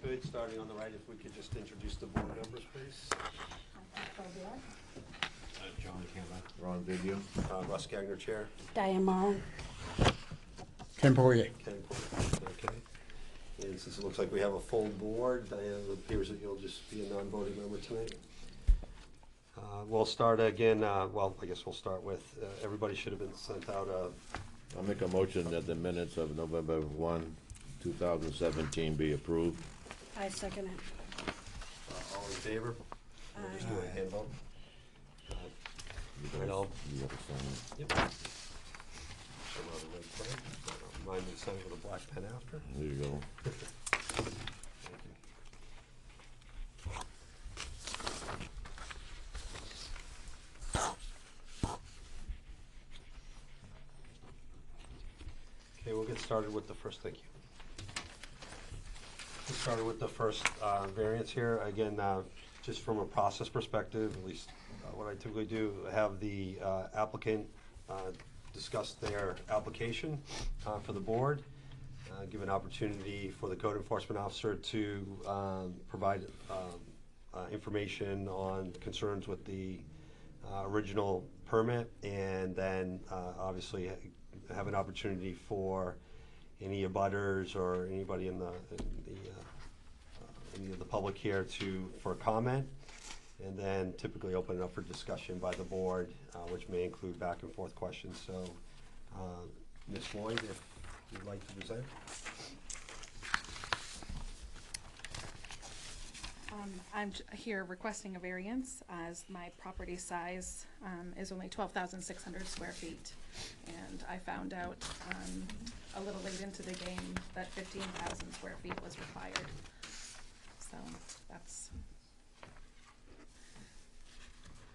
could, starting on the right, if we could just introduce the board members, please. John Campbell. Ron Video. Russ Gagner, Chair. Diane Morrow. Ken Poirier. Ken Porter. Okay. And since it looks like we have a full board, Diane, it appears that you'll just be a non-voting member tonight. We'll start again, well, I guess we'll start with, everybody should have been sent out I'll make a motion that the minutes of November 1, 2017 be approved. I second it. all in favor? We'll just do a hand vote. You Right, all. You have to sign it. Yep. Show on the red pen. Remind me to sign with a black pen after. There you go. Thank you. Okay, we'll get started with the first, thank you. Get started with the first variance here. Again, just from a process perspective, at least what I typically do, have the applicant discuss their application for the board, give an opportunity for the code enforcement officer to provide information on concerns with the original permit, and then obviously have an opportunity for any abutters or anybody in any of the public here for comment, and then typically open it up for discussion by the board, which may include back and forth questions. So, Ms. Lloyd, if you'd like to present. I'm here requesting a variance as my property size is only 12,600 square feet. And I found out a little late into the game that 15,000 square feet was required. So that's,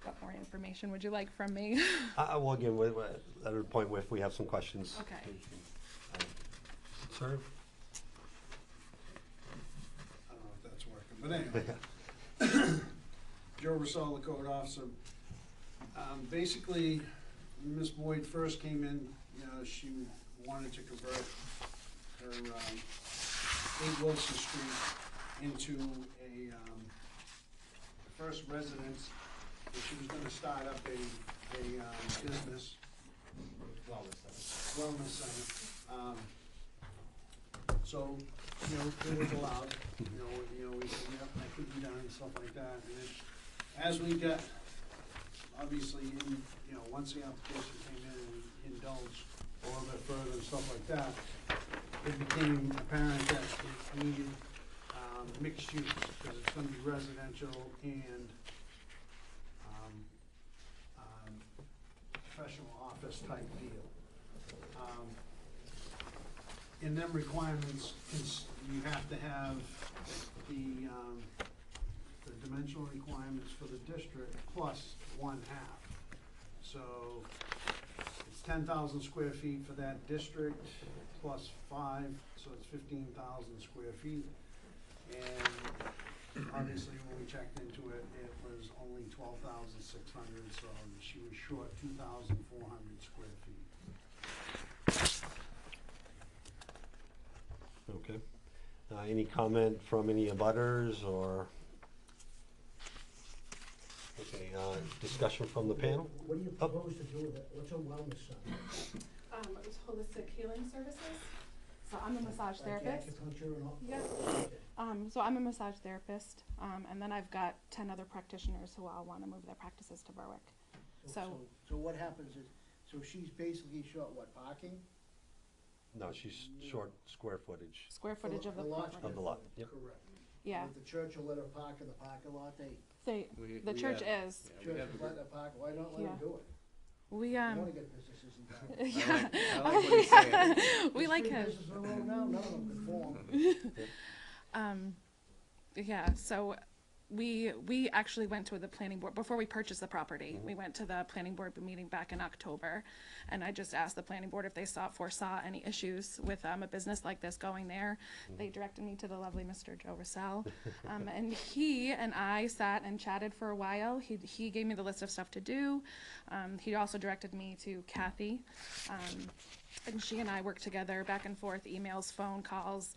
what more information would you like from me? Well, again, at a point where if we have some questions. Okay. Sir? I don't know if that's working, but anyway. Joe Russell, the code officer. Basically, Ms. Boyd first came in, you know, she wanted to convert her 8 Wilson Street into a first residence, and she was gonna start up a business. Wellness center. So, you know, it was allowed, you know, we said, yep, that could be done and stuff like that. And then, as we got, obviously, you know, once the application came in and we indulged a little bit further and stuff like that, it became apparent that it needed mixed use, because it's gonna be residential and professional office type deal. In them requirements, you have to have the dimensional requirements for the district plus 1/2. So it's 10,000 square feet for that district plus 5, so it's 15,000 square feet. And obviously, when we checked into it, it was only 12,600, so she was short 2,400 square feet. Okay. Any comment from any abutters or? Okay, discussion from the panel? What do you propose to do with it? What's a wellness center? It's holistic healing services. So I'm a massage therapist. Acupuncture and all? Yeah. Okay. So I'm a massage therapist, and then I've got 10 other practitioners who all want to move their practices to Berwick. So So what happens is, so she's basically short what, parking? No, she's short square footage square footage of the lot. property. of the lot. Yep. Correct. Yeah. If the church will let her park in the parking lot, The church is. church will let her park, why don't let Yeah. her do it? We You wanna get businesses in town. yeah. I like what he's saying. We like Three him. businesses in a row now, none of them conform. Yeah, so we actually went to the planning board before we purchased the property. We went to the planning board meeting back in October, and I just asked the planning board if they foresaw any issues with a business like this going there. They directed me to the lovely Mr. Joe Russell, and he and I sat and chatted for a while. He gave me the list of stuff to do. He also directed me to Kathy, and she and I worked together back and forth, emails, phone calls.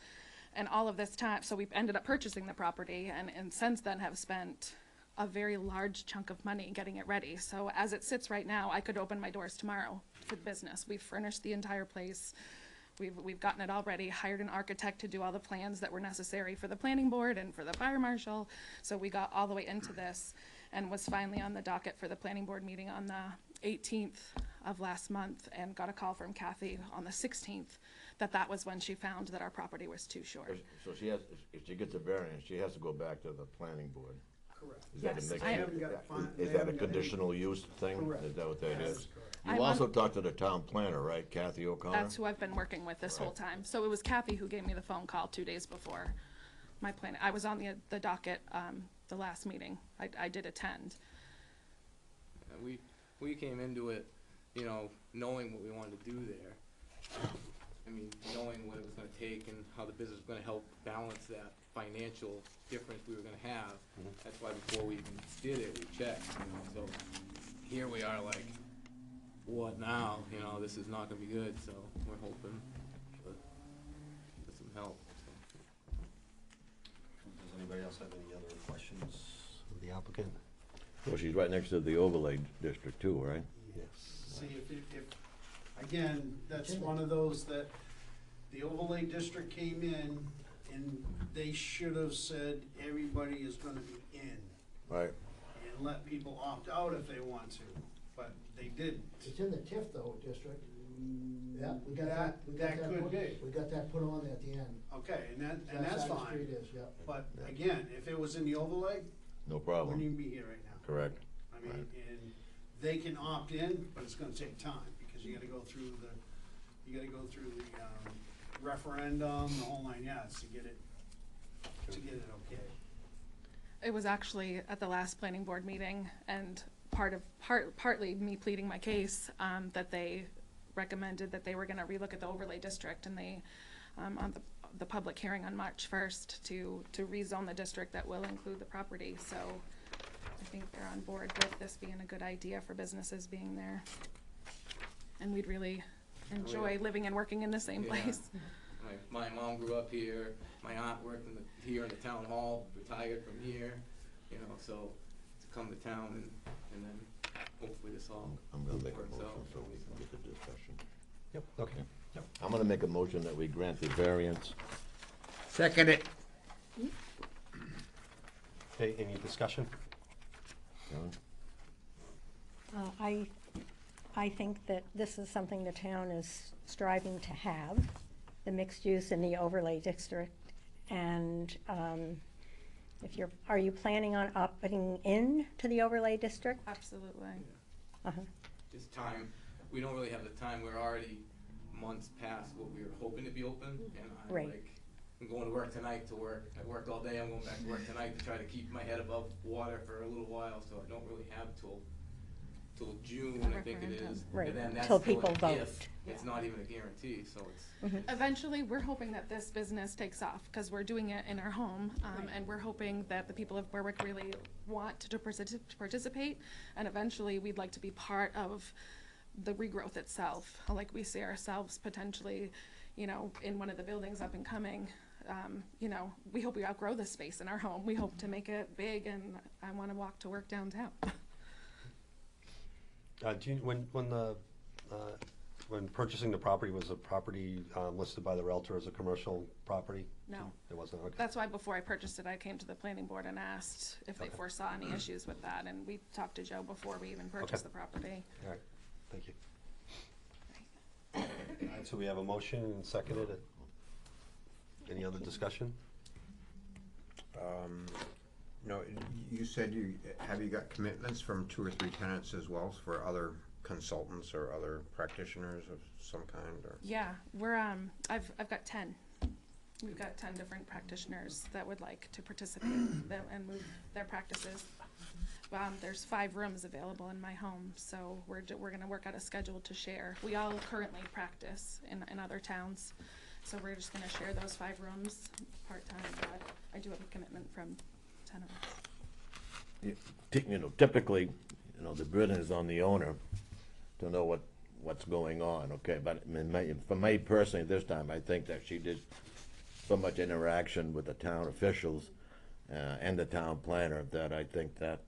And all of this time, so we've ended up purchasing the property and since then have spent a very large chunk of money getting it ready. So as it sits right now, I could open my doors tomorrow for the business. We've furnished the entire place. We've gotten it all ready, hired an architect to do all the plans that were necessary for the planning board and for the fire marshal. So we got all the way into this and was finally on the docket for the planning board meeting on the 18th of last month, and got a call from Kathy on the 16th that was when she found that our property was too short. So she has, if she gets a variance, she has to go back to the planning board. Correct. Is that a Yes, mix- I haven't got fin- they Is that a haven't got any- conditional use thing? Correct. Is that what that Yes, is? correct. You I'm also on- talked to the town planner, right, Kathy O'Connor? That's who I've been working with this whole time. So it was Kathy who gave me the phone call 2 days before my plan. I was on the docket, the last meeting. I did attend. And we came into it, you know, knowing what we wanted to do there. I mean, knowing what it was gonna take and how the business was gonna help balance that financial difference we were gonna have. That's why before we even did it, we checked, you know, so here we are like, what now? You know, this is not gonna be good, so we're hoping for some help, so. Does anybody else have any other questions of the applicant? Well, she's right next to the overlay district too, right? Yes. See, if, again, that's one of those that the overlay district came in and they should have said everybody is gonna be in Right. and let people opt out if they want to, but they didn't. It's in the TIF though, district. Yeah, we got that, we got That that could put, be. we got that put on at the end. Okay, and That that's side of the fine, street is, yeah. but again, if it was in the overlay, No we wouldn't problem. even be here right now. Correct. I mean, and they can opt in, but it's gonna take time, because you gotta go through the referendum, the whole 9 yards to get it okay. It was actually at the last planning board meeting, and partly me pleading my case, that they recommended that they were gonna relook at the overlay district, and they, on the public hearing on March 1st, to rezone the district that will include the property, so I think they're on board with this being a good idea for businesses being there. And we'd really enjoy living and working in the same Yeah. place. My mom grew up here, my aunt worked here in the town hall, retired from here, you know, so to come to town and then hopefully this all I'm gonna make a works motion out. so we can get the discussion. Yep, okay. I'm gonna make a motion that we grant the variance. Second it. Okay, any discussion? John? I think that this is something the town is striving to have, the mixed use in the overlay district. And are you planning on opting in to the overlay district? Absolutely. Uh-huh. Just time, we don't really have the time, we're already months past what we were hoping to be open, and I'm Right. like, I'm going to work tonight to work, I worked all day, I'm going back to work tonight to try to keep my head above water for a little while, so I don't really have till June, I think it is. Right, And then that's till still people an vote. if, it's not even a guarantee, so it's. Eventually, we're hoping that this business takes off, because we're doing it in our home, and we're hoping that the people of Berwick really want to participate, and eventually, we'd like to be part of the regrowth itself. Like, we see ourselves potentially, you know, in one of the buildings up and coming. You know, we hope we outgrow this space in our home. We hope to make it big, and I want to walk to work downtown. Do you, when purchasing the property, was the property listed by the Realtor as a commercial property? No. It wasn't, okay. That's why before I purchased it, I came to the planning board and asked if they foresaw any issues with that, and we talked to Joe before we even purchased the property. All right, thank you. All right, so we have a motion and seconded it. Any other discussion? No, you said have you got commitments from 2 or 3 tenants as well for other consultants or other practitioners of some kind, or? Yeah, we're, I've got 10. We've got 10 different practitioners that would like to participate and move their practices. There's 5 rooms available in my home, so we're gonna work out a schedule to share. We all currently practice in other towns, so we're just gonna share those 5 rooms part-time, but I do have a commitment from 10 of us. You know, typically, you know, the burden is on the owner to know what's going on, okay? But for me personally, this time, I think that she did so much interaction with the town officials and the town planner that I think that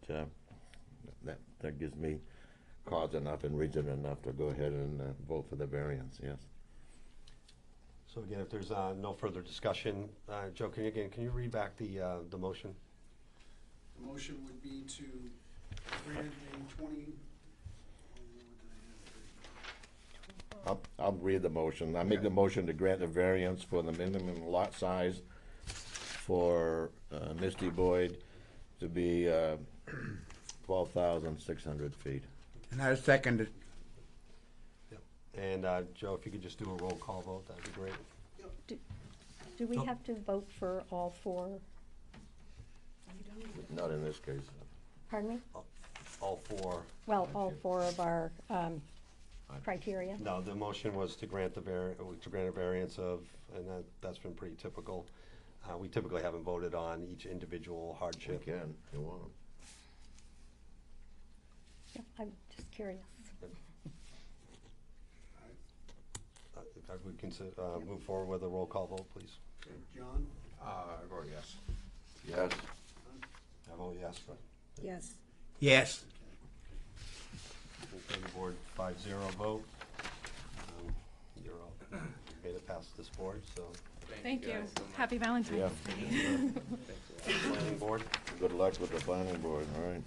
that gives me cause enough and reason enough to go ahead and vote for the variance, yes. So again, if there's no further discussion, Joe, can you read back the motion? The motion would be to grant a 20, I'll read the motion. I make the motion to grant the variance for the minimum lot size for Misty Boyd to be 12,600 feet. And I second it. And Joe, if you could just do a roll call vote, that'd be great. Do we have to vote for all four? Not in this case. Pardon me? All four. Well, all four of our criteria? No, the motion was to grant a variance of, and that's been pretty typical. We typically haven't voted on each individual We hardship. can, if you want. Yeah, I'm just curious. If we can move forward with a roll call vote, please. okay, John, I vote yes. Yes. I vote yes, right? Yes. Yes. Okay, the board 5-0 vote. You're all, you made it past this board, so. Thank you. guys so much. Happy Valentine's Yeah. Day. Planning board. Good luck with the planning board, all right?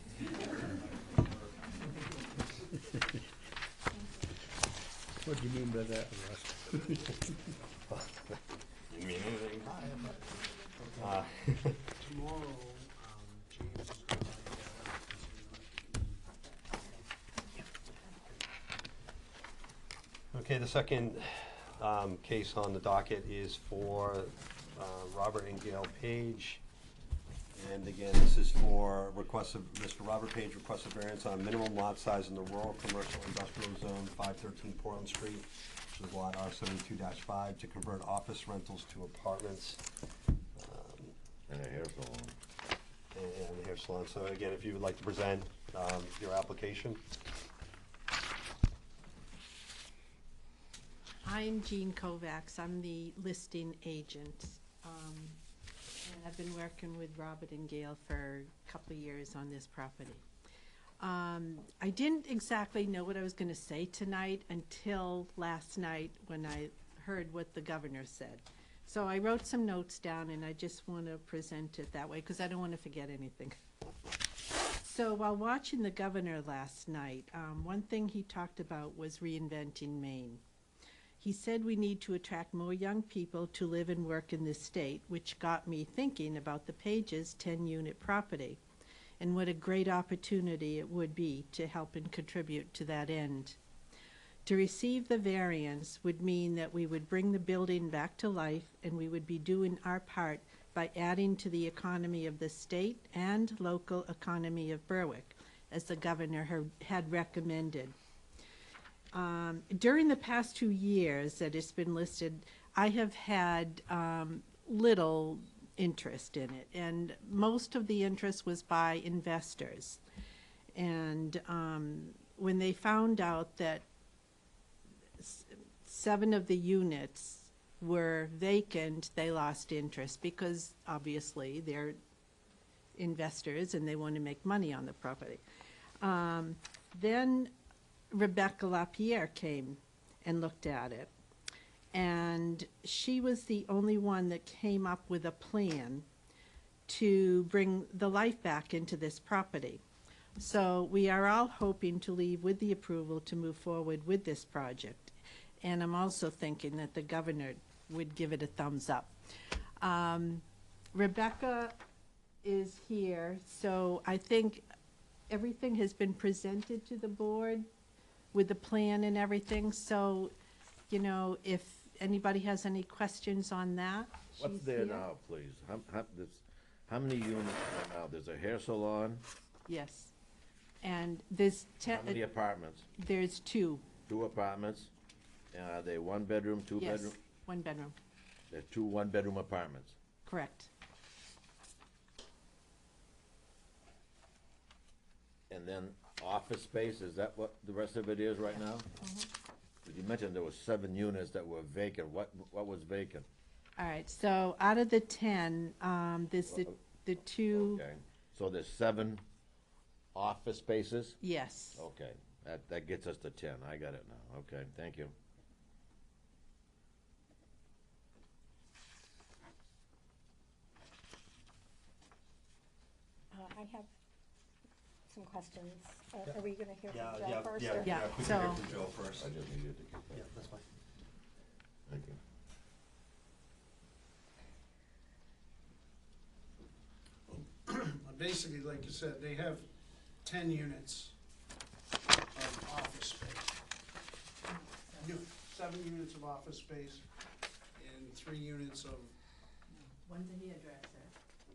What do you mean by that, Russ? You mean anything? tomorrow, James is going to Okay, the second case on the docket is for Robert and Gail Page. And again, this is for Mr. Robert Page requests a variance on minimum lot size in the rural commercial industrial zone, 513 Portland Street, which is lot R72-5, to convert office rentals to apartments And a hair salon. and a hair salon. So again, if you would like to present your application. I'm Jean Kovacs. I'm the listing agent. And I've been working with Robert and Gail for a couple of years on this property. I didn't exactly know what I was going to say tonight until last night when I heard what the governor said. So I wrote some notes down and I just want to present it that way because I don't want to forget anything. So while watching the governor last night, one thing he talked about was reinventing Maine. He said we need to attract more young people to live and work in this state, which got me thinking about the Pages 10-unit property and what a great opportunity it would be to help and contribute to that end. To receive the variance would mean that we would bring the building back to life and we would be doing our part by adding to the economy of the state and local economy of Berwick, as the governor had recommended. During the past 2 years that it's been listed, I have had little interest in it, and most of the interest was by investors. And when they found out that 7 of the units were vacant, they lost interest because obviously they're investors and they want to make money on the property. Then Rebecca LaPierre came and looked at it, and she was the only one that came up with a plan to bring the life back into this property. So we are all hoping to leave with the approval to move forward with this project. And I'm also thinking that the governor would give it a thumbs up. Rebecca is here, so I think everything has been presented to the board with the plan and everything, so, you know, if anybody has any questions on that, What's she's there here. now, please? How many units are now? There's a hair salon, Yes. And there's how many apartments? there's 2. 2 apartments? Are they 1 bedroom, 2 Yes, bedroom? 1 bedroom, They're 2 1-bedroom apartments. correct. And then office space, is that what the rest of it is right now? You mentioned there was 7 units that were vacant. What was vacant? All right, so out of the 10, there's the two, Okay, so there's 7 office spaces? yes. Okay, that gets us to 10, I got it now, okay, thank you. I have some questions. Are we gonna hear Yeah, from Joe first? yeah, or- Yeah, we can so- hear from Joe first. I just needed to get that. Yeah, that's fine. Thank you. Basically, like you said, they have 10 units of office space. 7 units of office space and 3 units of, One's a hairdresser,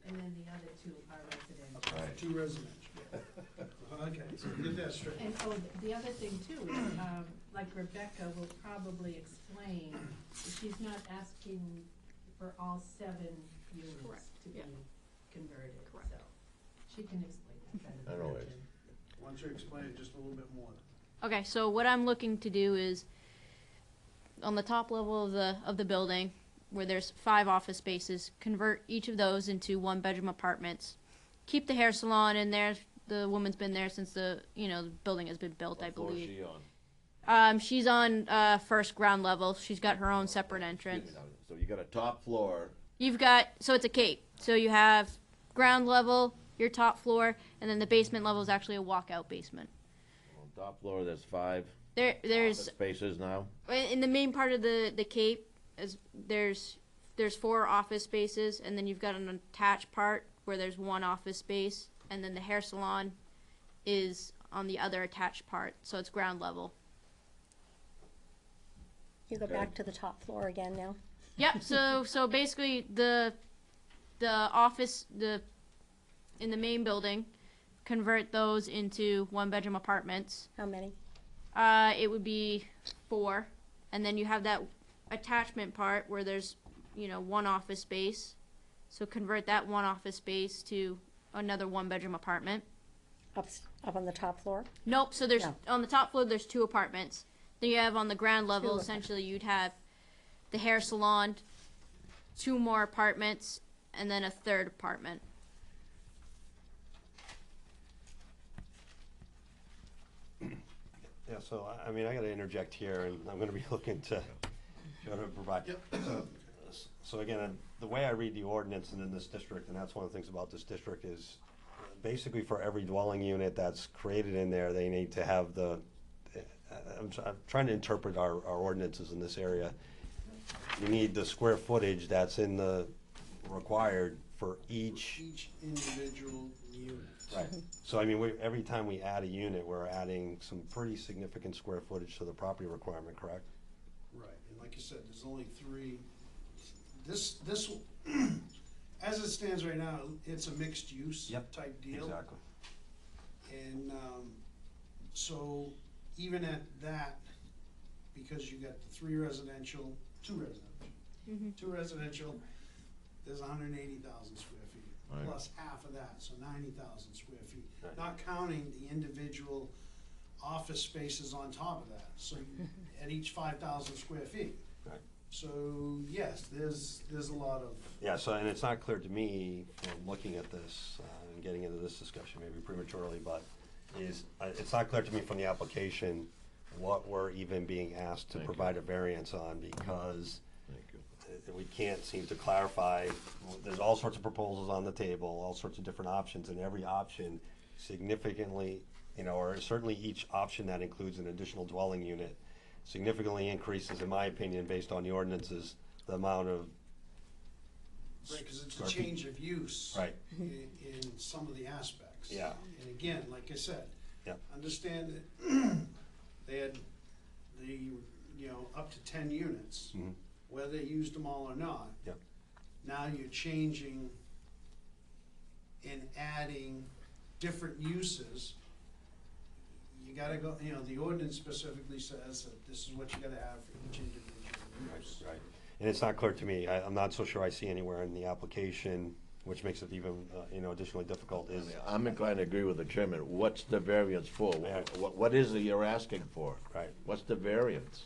and then the other 2 are residential. Right. 2 residential. Okay, so get that straight. And, oh, the other thing too is, like Rebecca will probably explain, she's not asking for all 7 units Correct, to be yeah. converted, Correct. so she can explain that better I than know I it. can. Why don't you explain it just a little bit more? Okay, so what I'm looking to do is on the top level of the building where there's 5 office spaces, convert each of those into 1-bedroom apartments. Keep the hair salon in there. The woman's been there since the building has been built, I What floor is believe. she on? She's on first ground level. She's got her own separate entrance. Excuse me now. So you got a top floor, You've got, so it's a cape. So you have ground level, your top floor, and then the basement level is actually a walkout basement. on top floor there's 5 There's office spaces now? in the main part of the cape is there's 4 office spaces, and then you've got an attached part where there's 1 office space, and then the hair salon is on the other attached part, so it's ground level. You go Okay. back to the top floor again now? Yep. So basically the office in the main building, convert those into 1-bedroom apartments. How many? It would be 4, and then you have that attachment part where there's 1 office space. So convert that 1 office space to another 1-bedroom apartment. Up on the top floor? Nope. So there's No. on the top floor there's 2 apartments. Then you have on the ground level 2 essentially you'd have the hair salon, 2 more apartments, and then a 3rd apartment. Yeah, so, I mean, I gotta interject here, and I'm gonna be looking to Joe to provide. So again, the way I read the ordinance in this district, and that's one of the things about this district, is basically for every dwelling unit that's created in there, they need to have the, I'm trying to interpret our ordinances in this area. You need the square footage that's in the required for each. Each individual unit. Right. So I mean, every time we add a unit, we're adding some pretty significant square footage to the property requirement, correct? Right, and like you said, there's only 3. This, as it stands right now, it's a mixed use Yep, type deal. Exactly. And, so even at that, because you got the 2 residential, 2 residential, there's 180,000 square feet, Right. plus half of that, so 90,000 square feet. Right. Not counting the individual office spaces on top of that, so at each 5,000 square feet. Right. So, yes, there's a lot of, Yeah, so, and it's not clear to me from looking at this, and getting into this discussion maybe prematurely, but it's not clear to me from the application what we're even being asked to Thank you. provide a variance on, because Thank you. we can't seem to clarify. There's all sorts of proposals on the table, all sorts of different options, and every option significantly, or certainly each option that includes an additional dwelling unit significantly increases, in my opinion, based on the ordinances, the amount of. right, because it's a square feet. change of use. Right. In some of the aspects. Yeah. And again, like I said. Yep. Understand that they had up to 10 units, Mhm. whether they used them all or not. Yep. Now you're changing and adding different uses. You gotta go, the ordinance specifically says that this is what you gotta have for each individual use. Right. And it's not clear to me, I'm not so sure I see anywhere in the application, which makes it even, additionally difficult, is. I'm inclined to agree with the chairman. What's the variance for? What is it you're asking for? Right. What's the variance?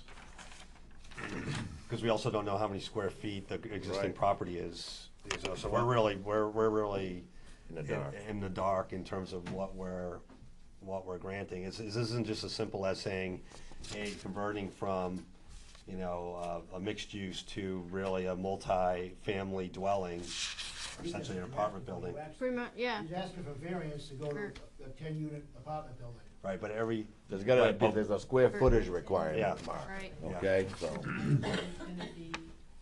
because we also don't know how many square feet the existing Right. property is. So we're really In the dark. in the dark in terms of what we're granting. This isn't just as simple as saying, hey, converting from, you know, a mixed use to really a multi-family dwelling, or essentially an apartment building. Pretty much, yeah. He's asking for variance to go to a 10-unit apartment building. Right, but every. There's gotta right, be, but- there's a square footage requirement, Yeah. Mark, Right. okay, so. There's gonna be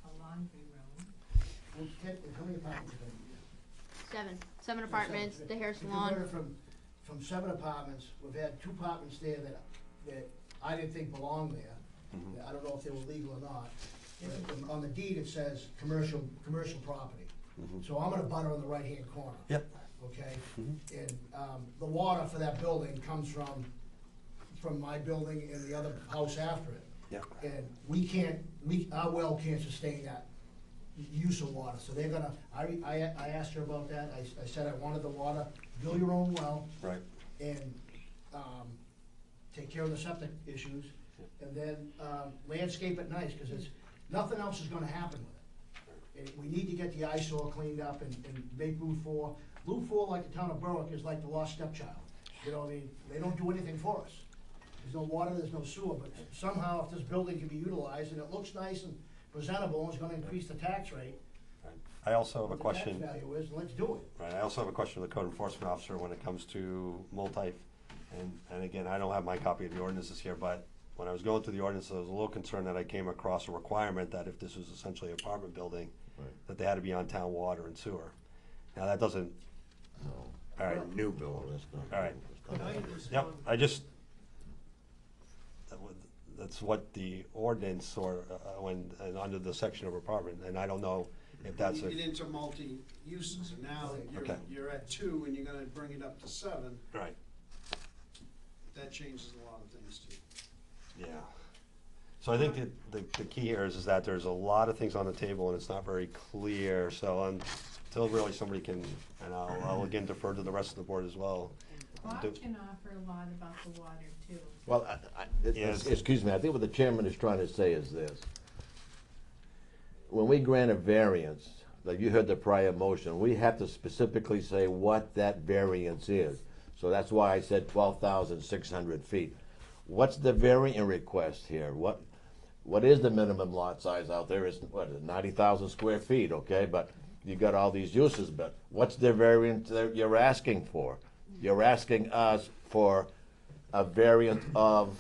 a laundry room. Well, how many apartments are there? Seven apartments, the hair We salon. converted from 7 apartments, we've had 2 apartments there that I didn't think belonged there. I don't know if they were legal or not. But on the deed, it says commercial property. So I'm gonna butter on the right-hand corner. Yep. Okay? And, the water for that building comes from my building and the other house after it. Yeah. And our well can't sustain that use of water, so they're gonna, I asked her about that, I said I wanted the water, drill your own well, Right. and, take care of the septic issues, and then, landscape it nice, cause nothing else is gonna happen with it. And we need to get the eyesore cleaned up and make Route 4. Route 4, like the town of Berwick, is like the lost stepchild. You know what I mean? They don't do anything for us. There's no water, there's no sewer, but somehow if this building can be utilized and it looks nice and presentable and it's gonna increase the tax rate, I also have a what the question. tax value is, let's do it. Right, I also have a question of the code enforcement officer when it comes to and again, I don't have my copy of the ordinances here, but when I was going through the ordinance, I was a little concerned that I came across a requirement that if this was essentially an apartment building, Right. that they had to be on town water and sewer. Now, that doesn't, No. all right, New building, that's not. All right. that's not- yep, that's what the ordinance or, and under the section of apartment, and I don't know if that's You get a, into multi-uses, and now Okay. you're at 2 and you're gonna bring it up to 7, right, that changes a lot of things too. yeah. So I think that the key here is that there's a lot of things on the table and it's not very clear, so until really somebody can, and I'll again defer to the rest of the board as well. Bob Do- can offer a lot about the water too. Well, Yes. excuse me, I think what the chairman is trying to say is this. When we grant a variance, like you heard the prior motion, we have to specifically say what that variance is. So that's why I said 12,600 feet. What's the variant request here? What is the minimum lot size out there? Is, what, 90,000 square feet, okay? But you got all these uses, but what's the variance that you're asking for? You're asking us for a variant of,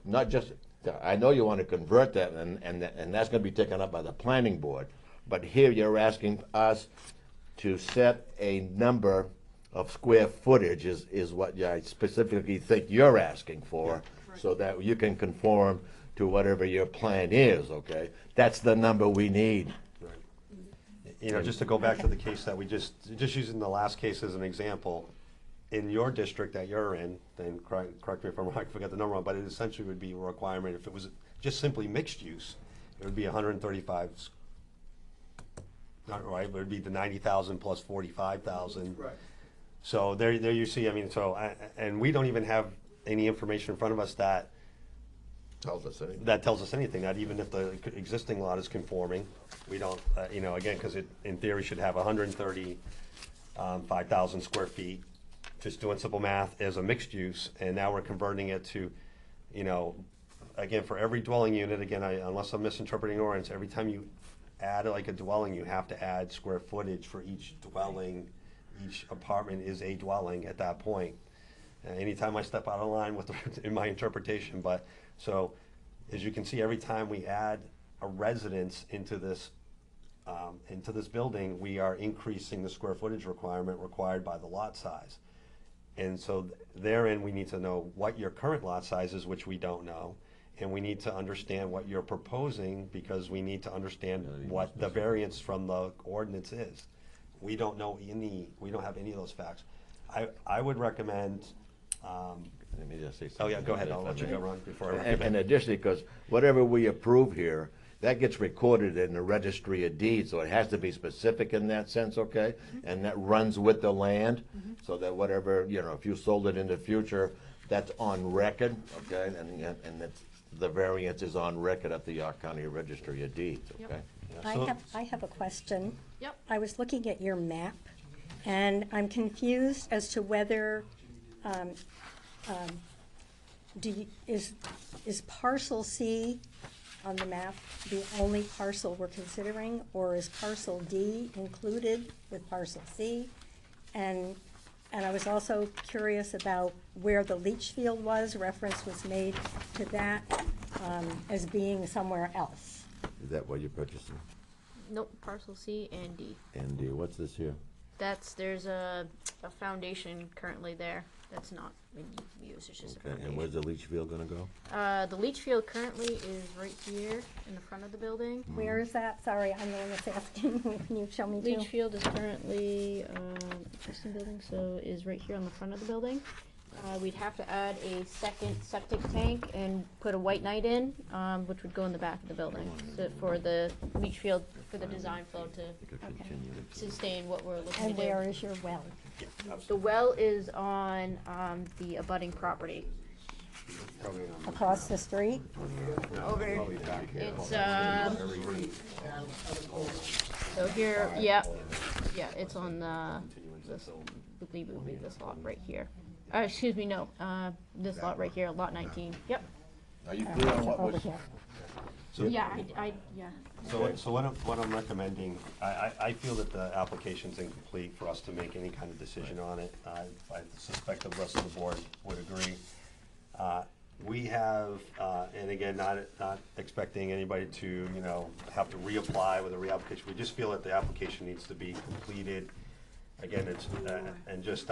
not just, I know you want to convert that, and that's gonna be taken up by the planning board, but here you're asking us to set a number of square footage is what I specifically think you're asking for, so that you can conform to whatever your plan is, okay? That's the number we need. You know, just to go back to the case that we just using the last case as an example, in your district that you're in, then correct me if I'm wrong, I forget the number, but it essentially would be a requirement, if it was just simply mixed use, it would be 135, not right, it would be the 90,000 plus 45,000. Right. So there you see, I mean, and we don't even have any information in front of us that Tells us anything. tells us anything, not even if the existing lot is conforming. We don't, you know, again, because it, in theory, should have 135,000 square feet, just doing simple math, as a mixed use, and now we're converting it to, you know, again, for every dwelling unit, again, unless I'm misinterpreting ordinance, every time you add like a dwelling, you have to add square footage for each dwelling. Each apartment is a dwelling at that point. Anytime I step out of line with, in my interpretation, but, so, as you can see, every time we add a residence into this building, we are increasing the square footage requirement required by the lot size. And so therein, we need to know what your current lot size is, which we don't know, and we need to understand what you're proposing, because we need to understand what the variance from the ordinance is. We don't know we don't have any of those facts. I would recommend, Let me just say oh something. yeah, go ahead, I'll let you go, Ron, before I And recommend. additionally, because whatever we approve here, that gets recorded in the registry of deeds, so it has to be specific in that sense, okay? And that runs with the land, so that whatever, you know, if you sold it in the future, that's on record, okay? And the variance is on record at the York County Registry of Deeds, Yep. okay? I have a question. Yep. I was looking at your map, and I'm confused as to whether, is parcel C on the map the only parcel we're considering, or is parcel D included with parcel C? And I was also curious about where the leach field was. Reference was made to that as being somewhere else. Is that what you're purchasing? Nope, parcel C and D. And what's this here? There's a foundation currently there that's not in use, it's just a Okay, and foundation. where's the leach field gonna go? The leach field currently is right here in the front of the building. Where is that? Sorry, I'm the one that's asking. Can you show me too? Leach field is currently, existing building, so is right here on the front of the building. We'd have to add a second septic tank and put a white knight in, which would go in the back of the building. So for the leach field, for the design flow to sustain what we're looking to do. And where is your well? The well is on, the abutting property. Across the street? Over, it's, so here, yeah, it's on this, I believe it would be this lot right here. Excuse me, no, this lot right here, lot 19, yep. Are you clear on what Over was? here. Yeah, yeah. So what I'm recommending, I feel that the application's incomplete for us to make any kind of decision on it. I suspect the rest of the board would agree. We have, and again, not expecting anybody to, have to reapply with a reapplication. We just feel that the application needs to be completed. Again, it's, and just,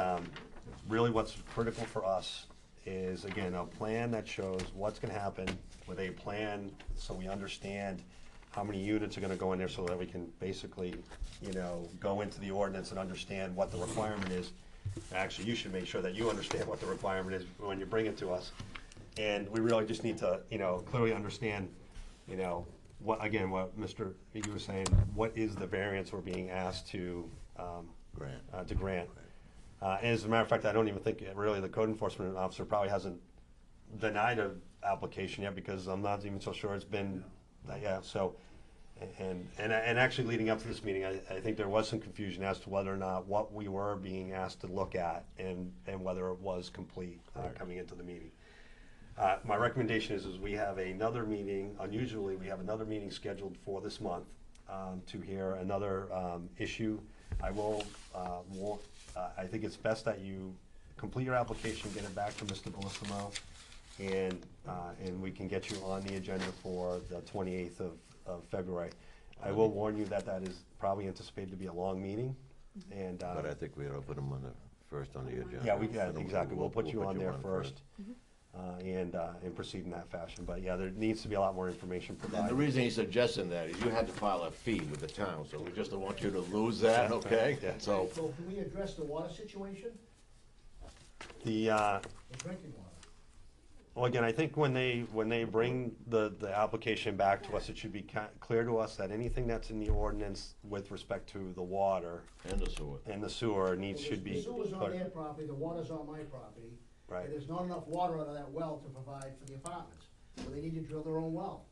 really what's critical for us is, again, a plan that shows what's gonna happen with a plan, so we understand how many units are gonna go in there, so that we can basically, go into the ordinance and understand what the requirement is. Actually, you should make sure that you understand what the requirement is when you bring it to us. And we really just need to, clearly understand, what Mr. Eby was saying, what is the variance we're being asked to grant. And as a matter of fact, I don't even think really the code enforcement officer probably hasn't denied an application yet, because I'm not even so sure it's been, so, and actually leading up to this meeting, I think there was some confusion as to whether or not what we were being asked to look at and whether it was complete coming into the meeting. My recommendation is we have another meeting, unusually, we have another meeting scheduled for this month to hear another issue. I think it's best that you complete your application, get it back to Mr. Bellissimo, and we can get you on the agenda for the 28th of February. I will warn you that is probably anticipated to be a long meeting, and. But I think we ought to put them on first on the agenda. Yeah, exactly, we'll put you on there first, and proceed in that fashion, but yeah, there needs to be a lot more information And provided. the reason he's suggesting that is you had to file a fee with the town, so we just don't want you to lose that, okay? Yeah. So, So can we address the water situation, The, the drinking water? well, again, I think when they bring the application back to us, it should be clear to us that anything that's in the ordinance with respect to the water and the sewer. and the sewer should The be sewer's on put, their property, the water's on my property. right. And there's not enough water out of that well to provide for the apartments, so they need to drill their own well.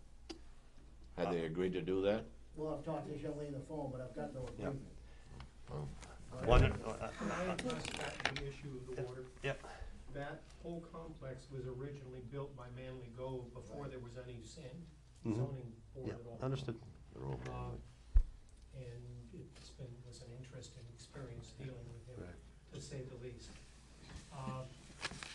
Had they agreed to do that? Well, I've talked to this young lady on the phone, but I've got no Yeah. agreement. Well, One, Can I address the issue of the water? Yep. That whole complex was originally built by Manley Gove before there was any Mhm. zoning board Yeah, at all. understood. they're all- And was an interesting experience dealing with him, Right. to say the least.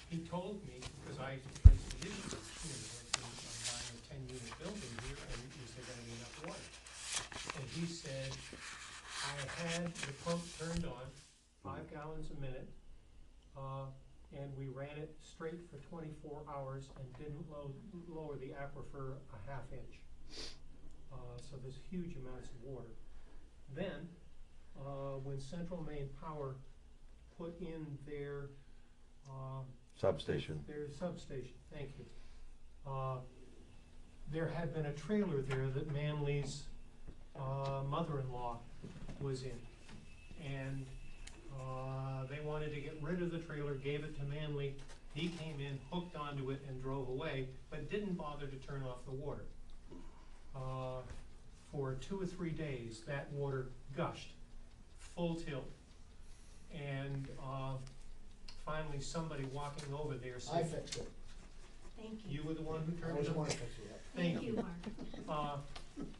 He told me, because I raised the issue, I'm buying a 10-unit building here, and is there gonna be enough water? And he said, I had the pump turned on, 5 gallons a minute, and we ran it straight for 24 hours and didn't lower the aquifer a half inch. So there's huge amounts of water. Then, when Central Maine Power put in their Substation. their substation, thank you. There had been a trailer there that Manley's mother-in-law was in. And they wanted to get rid of the trailer, gave it to Manley. He came in, hooked onto it, and drove away, but didn't bother to turn off the water. For 2 or 3 days, that water gushed, full tilt. And finally, somebody walking over there I said, fixed it. Thank "You were the one who I turned was it the one on?" that fixed it. Thank you. Mark.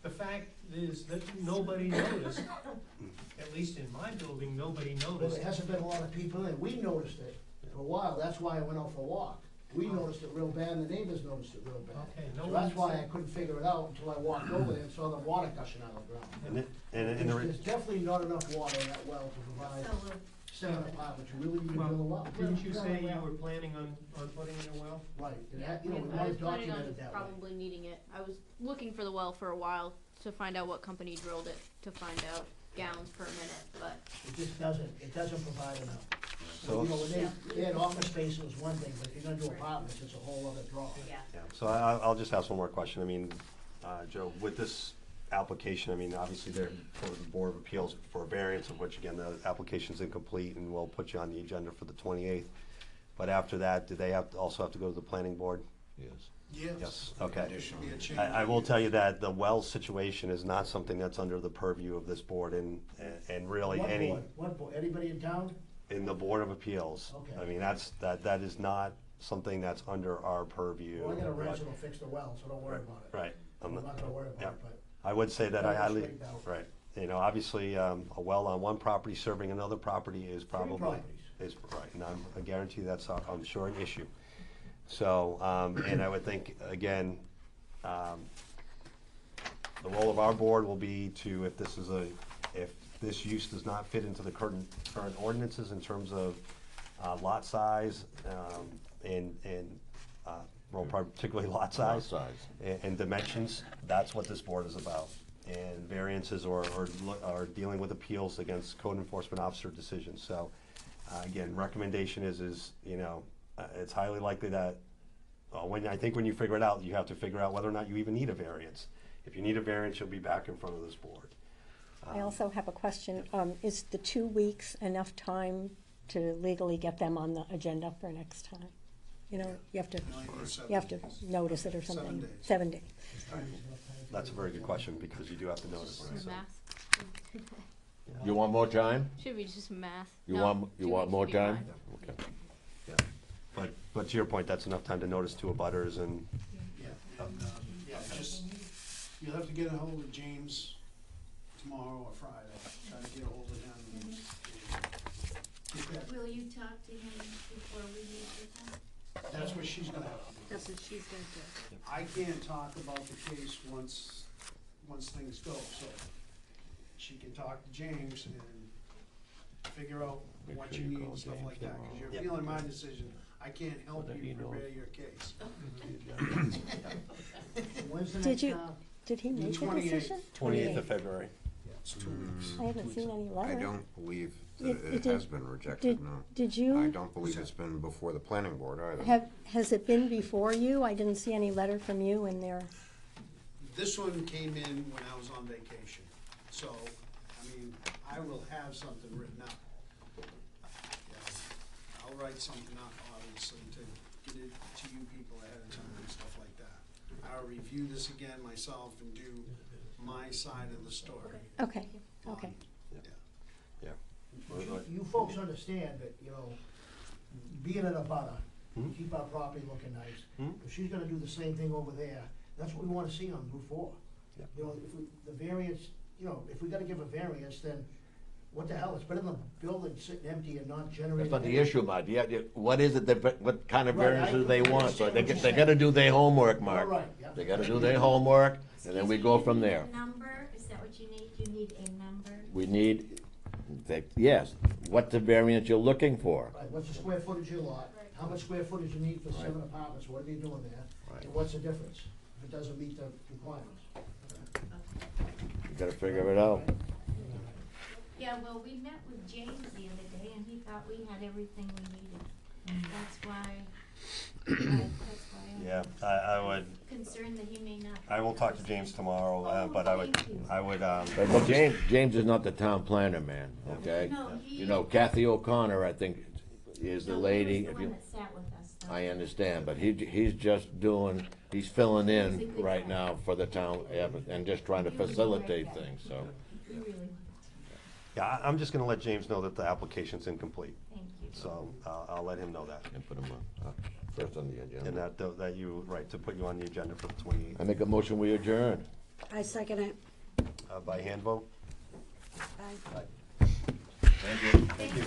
The fact is that nobody noticed, at least in my building, nobody Well, noticed. there hasn't been a lot of people in. We noticed it for a while. That's why I went out for a walk. We noticed it real bad, and the neighbors noticed it real bad. Okay, no So one that's why I said- couldn't figure it out until I walked over there and saw the water gushing out of the ground. And it, and the, There's definitely not enough water in that well to provide So, 7 apartments. You really need to Well, drill a well. Didn't you say you were planning on putting in a well? Right, and yeah, that, you know, we I want was to planning on document it that way. probably needing it. I was looking for the well for a while to find out what company drilled it, to find out gallons per minute, but It just doesn't provide enough. So- You know, when they had office space, it was one thing, but if you're gonna do apartments, it's a whole other draw. yeah. Yeah, so I'll just ask one more question. I mean, Joe, with this application, I mean, obviously they're for the Board of Appeals for a variance, of which, again, the application's incomplete, and we'll put you on the agenda for the 28th. But after that, do they also have to go to the planning board? Yes. Yes, okay. There should be a change. I will tell you that the well situation is not something that's under the purview of this board and really What any, board? What board? Anybody in town? in the Board of Appeals. Okay. I mean, that is not something that's under our purview. Well, I got a wrench that'll fix the well, so don't worry about it. Right. I'm not gonna worry yeah. about it, but I would say that I That'll highly, straighten out. right, you know, obviously, a well on one property serving another property is probably, properties. is, right, and I guarantee that's, I'm sure, an issue. So, and I would think, again, the role of our board will be to, if this use does not fit into the current ordinances in terms of, lot size, well, particularly lot size. And dimensions, that's what this board is about. And variances or dealing with appeals against code enforcement officer decisions. So, again, recommendation is, you know, it's highly likely that, when you figure it out, you have to figure out whether or not you even need a variance. If you need a variance, you'll be back in front of this board. I also have a question. Is the 2 weeks enough time to legally get them on the agenda for next time? You know, you have to notice it or something. 7 days. That's a very good question, because you do have to notice. some So, math. You want more time? Should be just some math. You No, want 2 more weeks would be time? fine. Okay. yeah. But to your point, that's enough time to notice two abutters and, Yeah, and, yeah, just, you'll have to get a hold of James tomorrow or Friday, try to get a hold of him and get that. Will you talk to him before we meet with him? That's what she's gonna have to do. That's what she's gonna do. I can't talk about the case once things go, so she can talk to James and figure out Make what sure you you need call and stuff James like that, cause tomorrow. you're feeling my decision, I can't help So that you he knows. prepare your case. when's the Did next, you, did he make a 28th. decision? 28th of February. It's 2 weeks. I haven't seen any I letter. don't believe It- that it it did- has been rejected, Did, no. did I you, don't believe it's been before the planning board either. has it been before you? I didn't see any letter from you in there. This one came in when I was on vacation, so, I mean, I will have something written up. Yeah, I'll write something up, obviously, to get it to you people ahead of time and stuff like that. I'll review this again myself and do my side of the story. Okay, on- okay. Yeah. you folks understand that, you know, being in a butter, Hmm? keep our property looking nice. Hmm? If she's gonna do the same thing over there, that's what we wanna see on Route 4. Yep. You know, the variance, you know, if we gotta give a variance, then what the hell, it's better than the building sitting empty and not generating. That's not the any- issue, Mark. What is it, what kind of Right, I variances they want? So they understand what you're gotta do their homework, All Mark. right, yeah. They gotta do their homework, and then we go from there. Number, is that what you need? You need a number? We need, yes, what's the variance you're looking for? Right, what's the square footage of your lot? How much square footage you need for 7 apartments? What are you doing there? Right. And what's the difference if it doesn't meet the requirements? You gotta figure it out. Yeah, well, we met with James the other day and he thought we had everything we needed. That's why, Yeah, I would, I'm concerned that he may not. I will talk to James tomorrow, Oh, but thank you. I would, But well, James is not the town planner, man, okay? No, he. You know, Kathy O'Connor, I think, is the lady. He was If the you, one that sat with us I understand, but he's just doing, he's filling in right now for the town, and just trying to facilitate things, so. Yeah, I'm just gonna let James know that the application's incomplete. Thank you. So, I'll let him know that. And put him on, first on the agenda. And that you, right, to put you on the agenda for the 28th. I make a motion, we adjourn. I second it. By hand vote? Aye. Aye. Thank you. Thank you.